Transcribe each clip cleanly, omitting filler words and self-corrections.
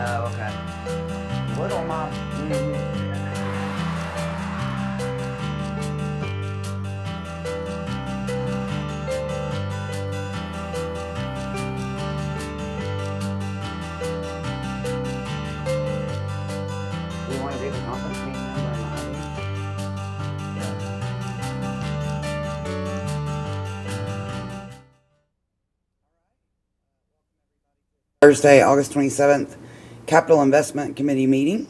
Oh, okay. Little Mom. Do you want to do the conference meeting number and ID? Thursday, August 27th, Capital Investment Committee meeting.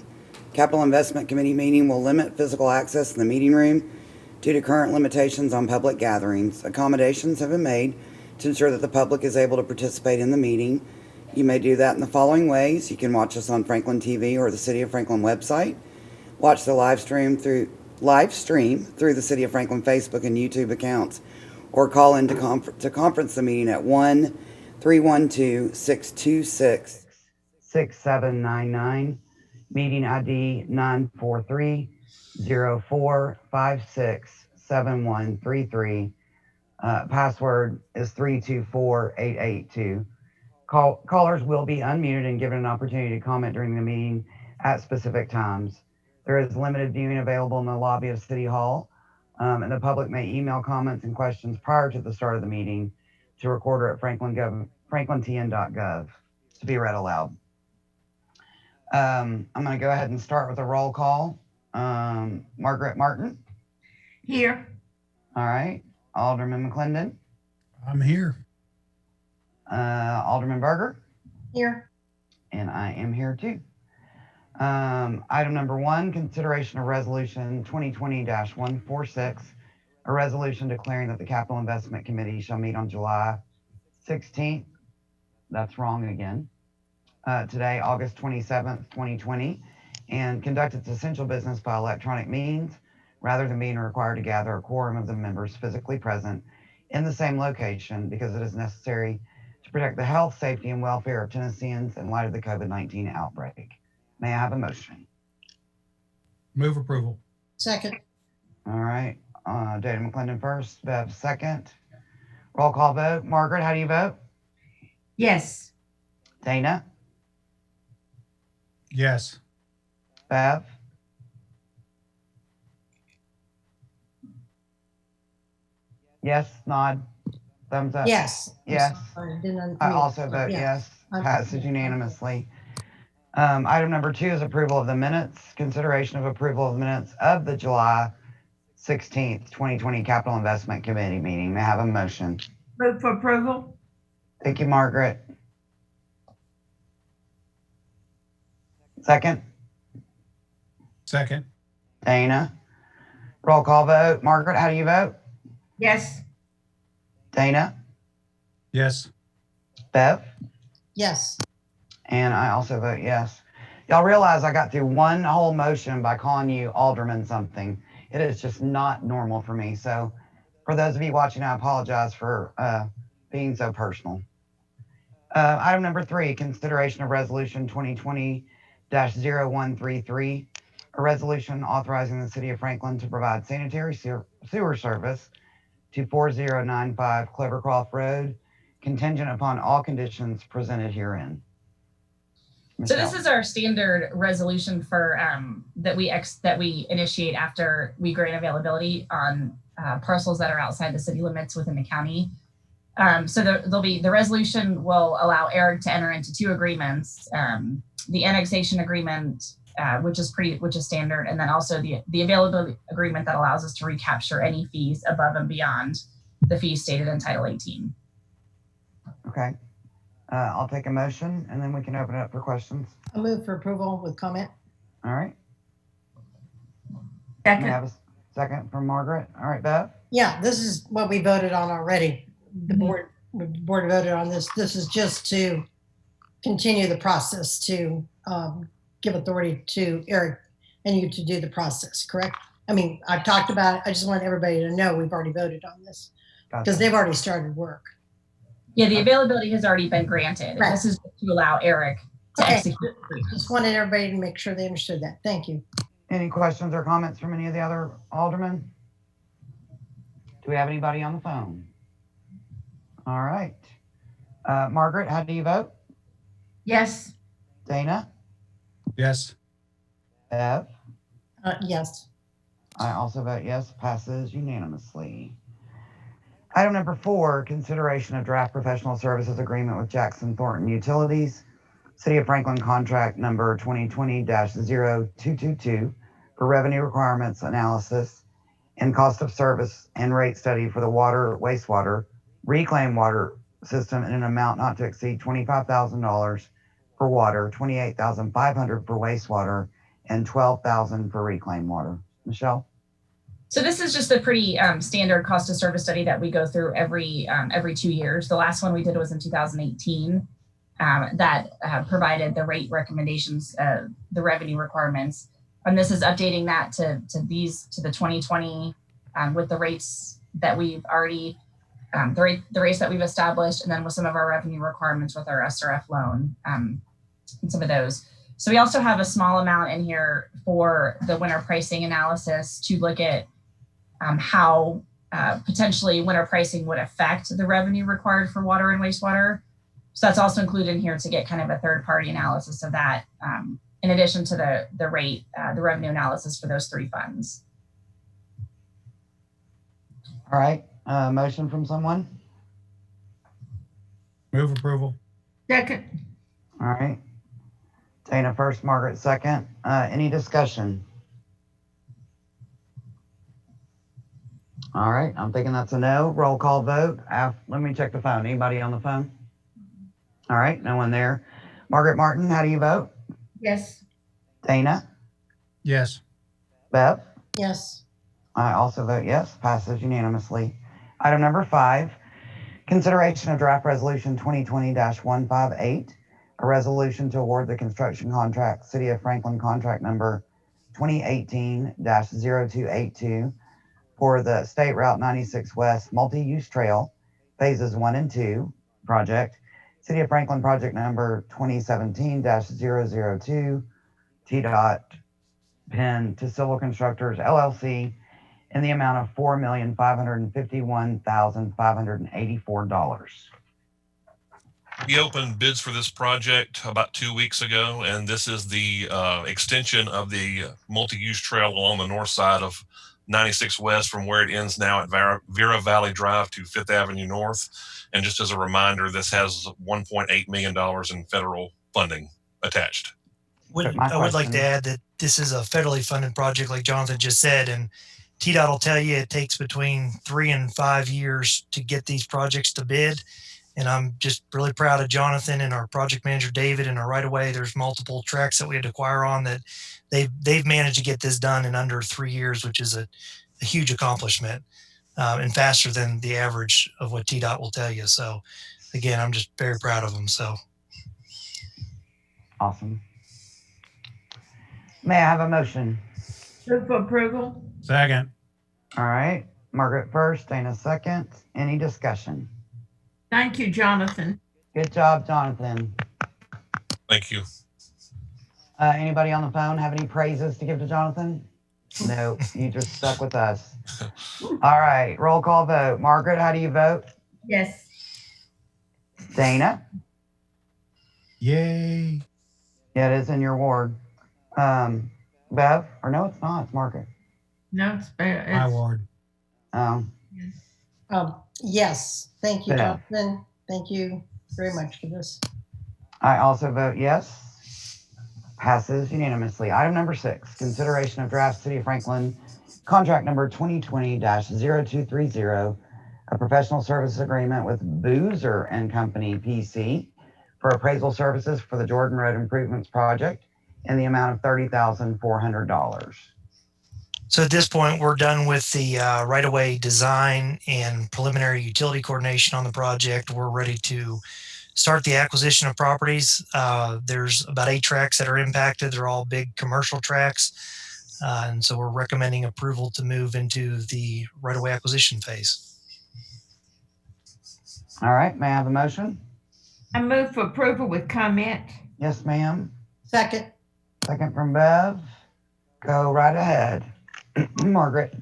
Capital Investment Committee meeting will limit physical access in the meeting room due to current limitations on public gatherings. Accommodations have been made to ensure that the public is able to participate in the meeting. You may do that in the following ways. You can watch us on Franklin TV or the City of Franklin website. Watch the live stream through the City of Franklin Facebook and YouTube accounts, or call in to conference the meeting at 1-312-626-6799. Meeting ID 943-0456-7133. Password is 324882. Callers will be unmuted and given an opportunity to comment during the meeting at specific times. There is limited viewing available in the lobby of City Hall, and the public may email comments and questions prior to the start of the meeting to recorder at franklintn.gov to be read aloud. I'm going to go ahead and start with a roll call. Margaret Martin. Here. All right. Alderman McClendon. I'm here. Alderman Berger. Here. And I am here too. Item number 1, consideration of resolution 2020-146, a resolution declaring that the Capital Investment Committee shall meet on July 16th. That's wrong again. Today, August 27th, 2020, and conduct its essential business by electronic means rather than being required to gather a quorum of the members physically present in the same location, because it is necessary to protect the health, safety, and welfare of Tennesseans in light of the COVID-19 outbreak. May I have a motion? Move approval. Second. All right. Dana McClendon first, Bev second. Roll call vote. Margaret, how do you vote? Yes. Dana? Yes. Bev? Yes, nod, thumbs up. Yes. Yes. I also vote yes. Passes unanimously. Item number 2 is approval of the minutes. Consideration of approval of minutes of the July 16th, 2020 Capital Investment Committee meeting. May I have a motion? Move for approval. Thank you, Margaret. Second? Second. Dana? Roll call vote. Margaret, how do you vote? Yes. Dana? Yes. Bev? Yes. And I also vote yes. Y'all realize I got through one whole motion by calling you Alderman something. It is just not normal for me. So for those of you watching, I apologize for being so personal. Item number 3, consideration of resolution 2020-0133, a resolution authorizing the City of Franklin to provide sanitary sewer service to 4095 Clovercroft Road, contingent upon all conditions presented herein. So this is our standard resolution for that we initiate after we grant availability on parcels that are outside the city limits within the county. So the resolution will allow Eric to enter into 2 agreements: the annexation agreement, which is standard, and then also the availability agreement that allows us to recapture any fees above and beyond the fees stated in Title 18. Okay. I'll take a motion and then we can open it up for questions. I'll move for approval with comment. All right. Second. May I have a second from Margaret? All right, Bev? Yeah, this is what we voted on already. The board voted on this. This is just to continue the process to give authority to Eric and you to do the process, correct? I mean, I've talked about it. I just want everybody to know we've already voted on this because they've already started work. Yeah, the availability has already been granted. Right. This is to allow Eric to execute the agreement. Just wanted everybody to make sure they understood that. Thank you. Any questions or comments from any of the other aldermen? Do we have anybody on the phone? All right. Margaret, how do you vote? Yes. Dana? Yes. Bev? Yes. I also vote yes, passes unanimously. Item number 4, consideration of draft professional services agreement with Jackson Thornton Utilities, City of Franklin contract number 2020-0222 for revenue requirements analysis and cost of service and rate study for the water, wastewater, reclaimed water system in an amount not to exceed $25,000 for water, $28,500 for wastewater, and $12,000 for reclaimed water. Michelle? So this is just a pretty standard cost of service study that we go through every 2 years. The last one we did was in 2018 that provided the rate recommendations, the revenue requirements. And this is updating that to the 2020 with the rates that we've already, the rates that we've established, and then with some of our revenue requirements with our SRF loan and some of those. So we also have a small amount in here for the winter pricing analysis to look at how potentially winter pricing would affect the revenue required for water and wastewater. So that's also included in here to get kind of a third party analysis of that, in addition to the rate, the revenue analysis for those 3 funds. All right, motion from someone? Move approval. Second. All right. Dana first, Margaret second. Any discussion? All right, I'm thinking that's a no. Roll call vote. Let me check the phone. Anybody on the phone? All right, no one there. Margaret Martin, how do you vote? Yes. Dana? Yes. Bev? Yes. I also vote yes, passes unanimously. Item number 5, consideration of draft resolution 2020-158, a resolution to award the construction contract, City of Franklin contract number 2018-0282 for the State Route 96 West multi-use trail, phases 1 and 2 project, City of Franklin project number 2017-002, TDOT PEN to Civil Constructors LLC in the amount of $4,551,584. We opened bids for this project about 2 weeks ago, and this is the extension of the multi-use trail along the north side of 96 West from where it ends now at Vera Valley Drive to 5th Avenue North. And just as a reminder, this has $1.8 million in federal funding attached. I would like to add that this is a federally funded project, like Jonathan just said, and TDOT will tell you it takes between 3 and 5 years to get these projects to bid. And I'm just really proud of Jonathan and our project manager, David, and our right away. There's multiple tracks that we had to acquire on that they've managed to get this done in under 3 years, which is a huge accomplishment and faster than the average of what TDOT will tell you. So again, I'm just very proud of them. So Awesome. May I have a motion? Move for approval. Second. All right, Margaret first, Dana second. Any discussion? Thank you, Jonathan. Good job, Jonathan. Thank you. Anybody on the phone have any praises to give to Jonathan? No, you just stuck with us. All right, roll call vote. Margaret, how do you vote? Yes. Dana? Yay. Yeah, it is in your ward. Bev? Or no, it's not. It's Margaret. No, it's My ward. Oh, Yes. Thank you, Yeah. Jonathan. Thank you very much for this. I also vote yes. Passes unanimously. Item number 6, consideration of draft City of Franklin contract number 2020-0230, a professional services agreement with Boozer and Company PC for appraisal services for the Jordan Road Improvements Project in the amount of $30,400. So at this point, we're done with the right-of-way design and preliminary utility coordination on the project. We're ready to start the acquisition of properties. There's about 8 tracks that are impacted. They're all big commercial tracks. And so we're recommending approval to move into the right-of-way acquisition phase. All right, may I have a motion? I move for approval with comment. Yes, ma'am. Second. Second from Bev. Go right ahead. Margaret.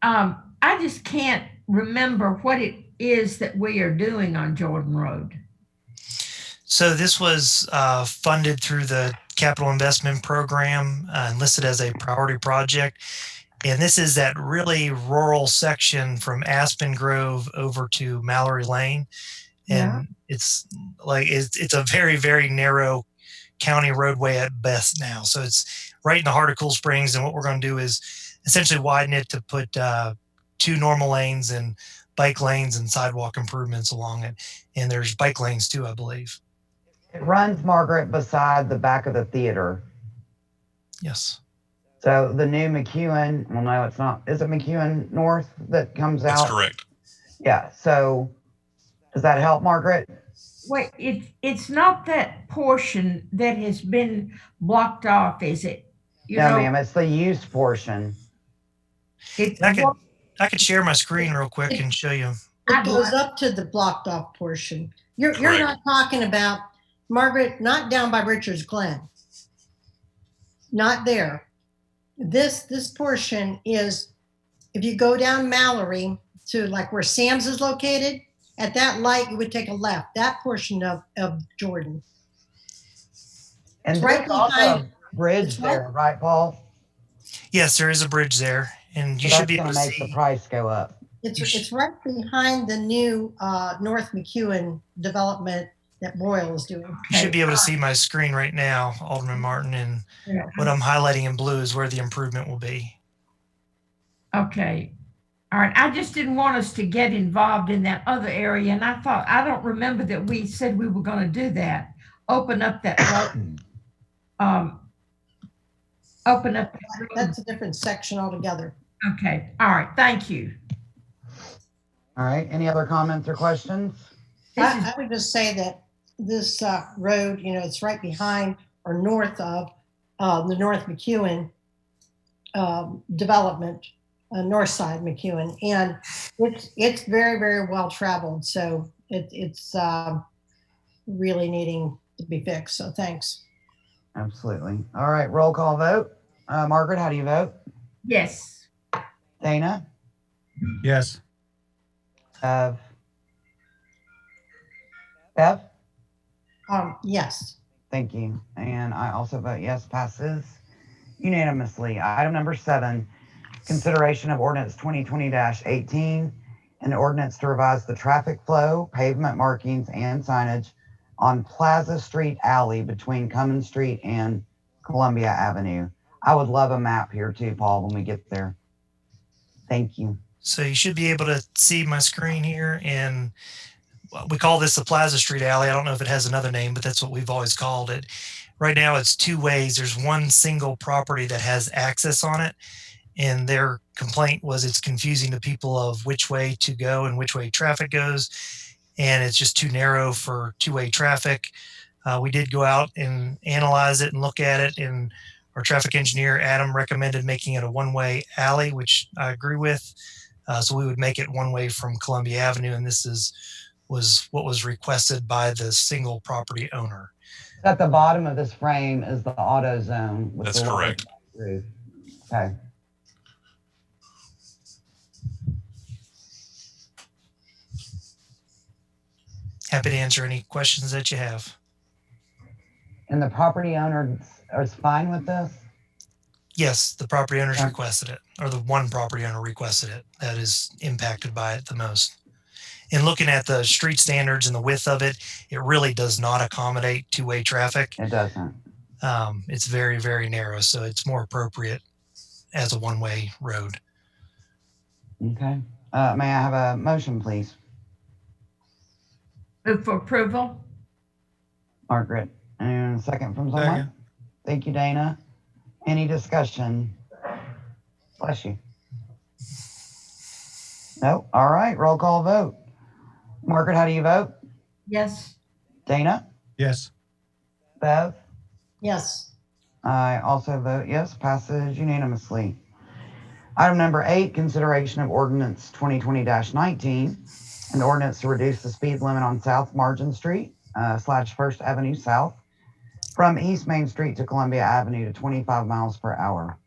I just can't remember what it is that we are doing on Jordan Road. So this was funded through the Capital Investment Program and listed as a priority project. And this is that really rural section from Aspen Grove over to Mallory Lane. And it's it's a very, very narrow county roadway at best now. So it's right in the heart of Cool Springs. And what we're going to do is essentially widen it to put 2 normal lanes and bike lanes and sidewalk improvements along it. And there's bike lanes too, I believe. It runs, Margaret, beside the back of the theater. Yes. So the new McEwen, well, no, it's not. Is it McEwen North that comes out? That's correct. Yeah. So does that help, Margaret? Wait, it's not that portion that has been blocked off, is it? No, ma'am. It's the used portion. It's I could share my screen real quick and show you. It goes up to the blocked off portion. You're Correct. not talking about, Margaret, not down by Richards Glen. Not there. This portion is, if you go down Mallory to like where Sam's is located, at that light, you would take a left, that portion of Jordan. And It's there's right also behind- a bridge it's right- there, right, Paul? Yes, there is a bridge there, and you So should be that's able gonna to make see. the price go up. It's right behind the new North McEwen development that Royal is doing. You should be able to see my screen right now, Alderman Martin, and what I'm highlighting in blue is where the improvement will be. Okay. All right. I just didn't want us to get involved in that other area. And I don't remember that we said we were going to do that. Open up that road. Open up that road. That's a different section altogether. Okay. All right. Thank you. All right. Any other comments or questions? This is I would just say that this road, it's right behind or north of the North McEwen development, north side McEwen, and it's very, very well traveled. So it's really needing to be fixed. So thanks. Absolutely. All right. Roll call vote. Margaret, how do you vote? yes. Dana? Yes. Bev? Yes. Thank you. And I also vote yes, passes unanimously. Item number 7, consideration of ordinance 2020-18, an ordinance to revise the traffic flow, pavement markings, and signage on Plaza Street Alley between Cummins Street and Columbia Avenue. I would love a map here too, Paul, when we get there. Thank you. So you should be able to see my screen here, and we call this the Plaza Street Alley. I don't know if it has another name, but that's what we've always called it. Right now it's 2 ways. There's one single property that has access on it, and their complaint was it's confusing to people of which way to go and which way traffic goes, and it's just too narrow for 2-way traffic. We did go out and analyze it and look at it, and our traffic engineer, Adam, recommended making it a 1-way alley, which I agree with. So we would make it 1-way from Columbia Avenue, and this was what was requested by the single property owner. At the bottom of this frame is the auto zone. With That's the little correct. roof. Okay. Happy to answer any questions that you have. And the property owner is fine with this? Yes, the property owners Okay. requested it, or the one property owner requested it that is impacted by it the most. And looking at the street standards and the width of it, it really does not accommodate 2-way traffic. It doesn't. It's very, very narrow, so it's more appropriate as a 1-way road. Okay. May I have a motion, please? Move for approval. Margaret. And a second from someone? Second. Thank you, Dana. Any discussion? Bless you. No? All right. Roll call vote. Margaret, how do you vote? Yes. Dana? Yes. Bev? Yes. I also vote yes, passes unanimously. Item number 8, consideration of ordinance 2020-19, an ordinance to reduce the speed limit on South Margin Street / First Avenue South from East Main Street to Columbia Avenue to 25 miles per hour.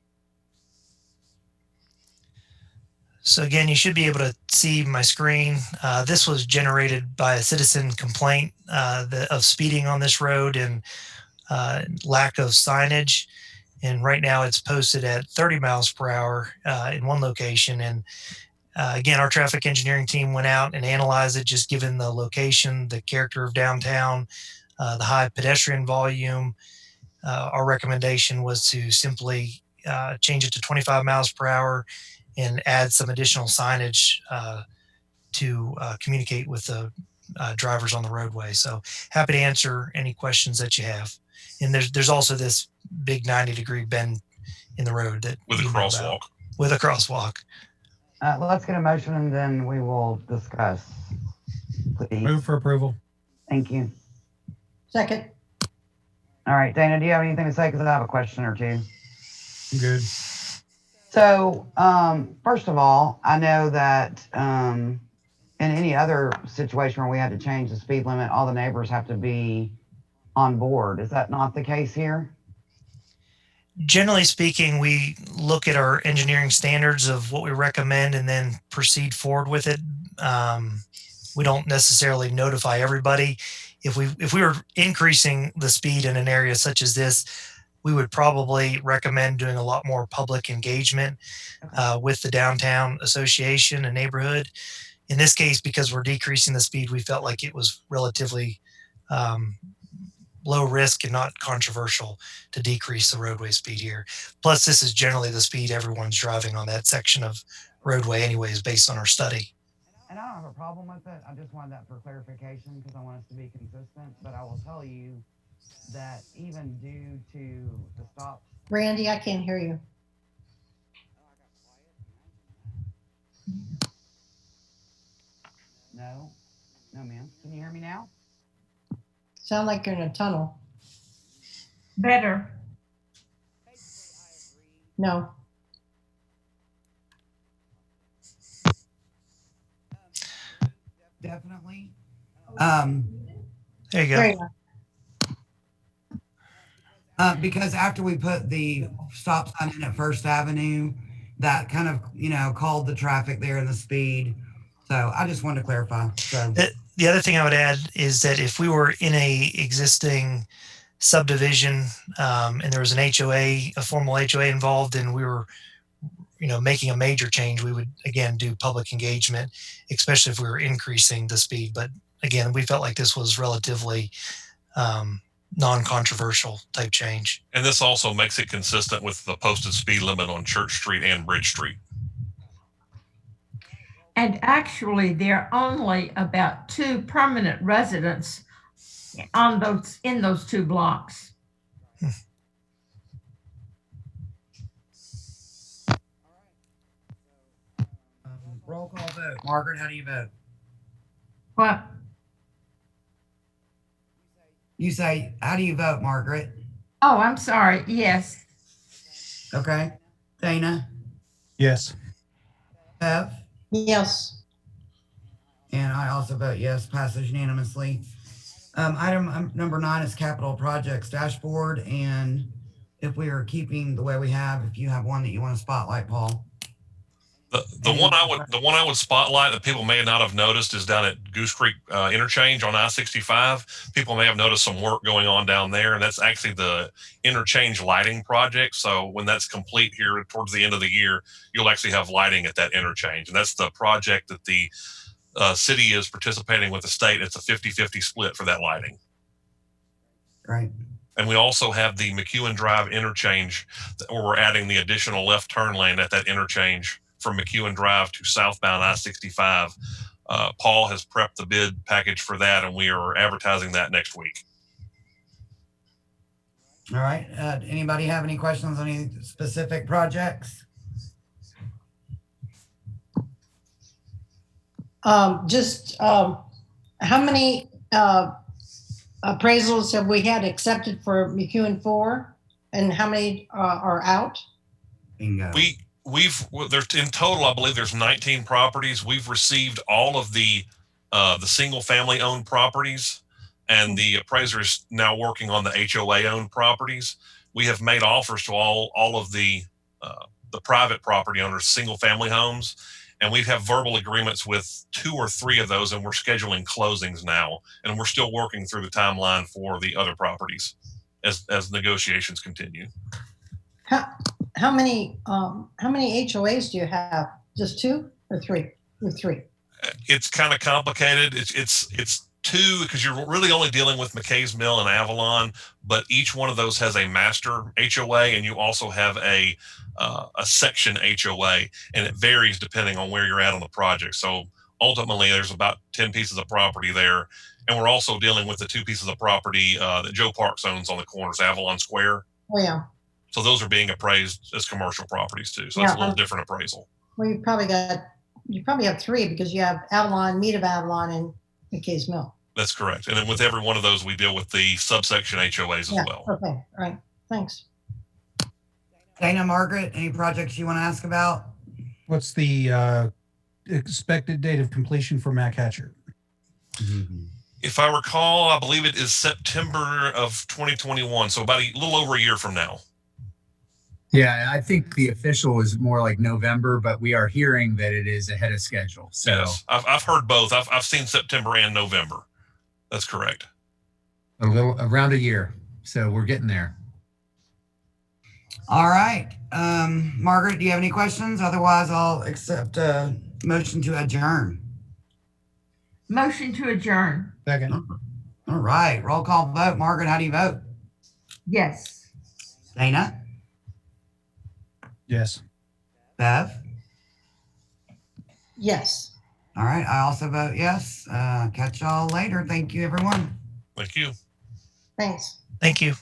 So again, you should be able to see my screen. This was generated by a citizen complaint of speeding on this road and lack of signage. And right now it's posted at 30 miles per hour in one location. And again, our traffic engineering team went out and analyzed it, just given the location, the character of downtown, the high pedestrian volume. Our recommendation was to simply change it to 25 miles per hour and add some additional signage to communicate with the drivers on the roadway. So happy to answer any questions that you have. And there's also this big 90-degree bend in the road that With a you know about. crosswalk. With a crosswalk. Let's get a motion and then we will discuss. Please. Move for approval. Thank you. Second. All right, Dana, do you have anything to say? Because I have a question or two. I'm good. So, first of all, I know that in any other situation where we had to change the speed limit, all the neighbors have to be on board. Is that not the case here? Generally speaking, we look at our engineering standards of what we recommend and then proceed forward with it. We don't necessarily notify everybody. If we were increasing the speed in an area such as this, we would probably recommend doing a lot more public engagement with the downtown association and neighborhood. In this case, because we're decreasing the speed, we felt like it was relatively low risk and not controversial to decrease the roadway speed here. Plus, this is generally the speed everyone's driving on that section of roadway anyways, based on our study. And I don't have a problem with it. I just wanted that for clarification because I want us to be consistent. But I will tell you that even due to the stop. Randy, I can't hear you. No, ma'am. Can you hear me now? Sound like you're in a tunnel. Better. No. Definitely. There you go. There you go. Because after we put the stop sign in at First Avenue, that kind of, called the traffic there and the speed. So I just wanted to clarify. So The other thing I would add is that if we were in a existing subdivision and there was an HOA, a formal HOA involved, and we were, making a major change, we would again do public engagement, especially if we were increasing the speed. But again, we felt like this was relatively non-controversial type change. And this also makes it consistent with the posted speed limit on Church Street and Bridge Street. And actually, there are only about 2 permanent residents in those 2 blocks. roll call vote. Margaret, how do you vote? What? You say, how do you vote, Margaret? Oh, I'm sorry. Yes. Okay. Dana? Yes. Bev? Yes. And I also vote yes, passes unanimously. Item number 9 is capital projects dashboard. And if we are keeping the way we have, if you have one that you want to spotlight, Paul. The one I would spotlight that people may not have noticed is down at Goose Creek interchange on I-65. People may have noticed some work going on down there, and that's actually the interchange lighting project. So when that's complete here towards the end of the year, you'll actually have lighting at that interchange, and that's the project that the city is participating with the state. It's a 50-50 split for that lighting. Right. And we also have the McEwen Drive interchange where we're adding the additional left turn lane at that interchange from McEwen Drive to southbound I-65. Paul has prepped the bid package for that, and we are advertising that next week. All right. Anybody have any questions on any specific projects? How many appraisals have we had accepted for McEwen 4, and how many are out? Bingo. There's in total, I believe there's 19 properties. We've received all of the single family owned properties, and the appraiser is now working on the HOA owned properties. We have made offers to all of the private property owners, single family homes, And we have verbal agreements with 2 or 3 of those, and we're scheduling closings now. And we're still working through the timeline for the other properties as negotiations continue. How many HOAs do you have? Just 2 or 3? Or 3? It's kind of complicated. It's 2 because you're really only dealing with McKay's Mill and Avalon, but each one of those has a master HOA, and you also have a section HOA, and it varies depending on where you're at on the project. So ultimately, there's about 10 pieces of property there, and we're also dealing with the 2 pieces of property that Joe Parks owns on the corners, Avalon Square. Oh yeah. So those are being appraised as commercial properties too. So that's a little different appraisal. Well, you probably have 3 because you have Avalon, Mead of Avalon, and McKay's Mill. That's correct. And then with every one of those, we deal with the subsection HOAs as Yeah. well. Okay. All right. Thanks. Dana, Margaret, any projects you want to ask about? What's the expected date of completion for Mac Hatcher? If I recall, I believe it is September of 2021. So about a little over a year from now. Yeah, I think the official is more like November, but we are hearing that it is ahead of schedule. So Yes, I've heard both. I've seen September and November. That's correct. a little around a year. So we're getting there. All right. Margaret, do you have any questions? Otherwise, I'll accept a motion to adjourn. Motion to adjourn. Second. All right. Roll call vote. Margaret, how do you vote? Yes. Dana? Yes. Bev? Yes. All right. I also vote yes. Catch y'all later. Thank you, everyone. Thank you. Thanks. Thank you.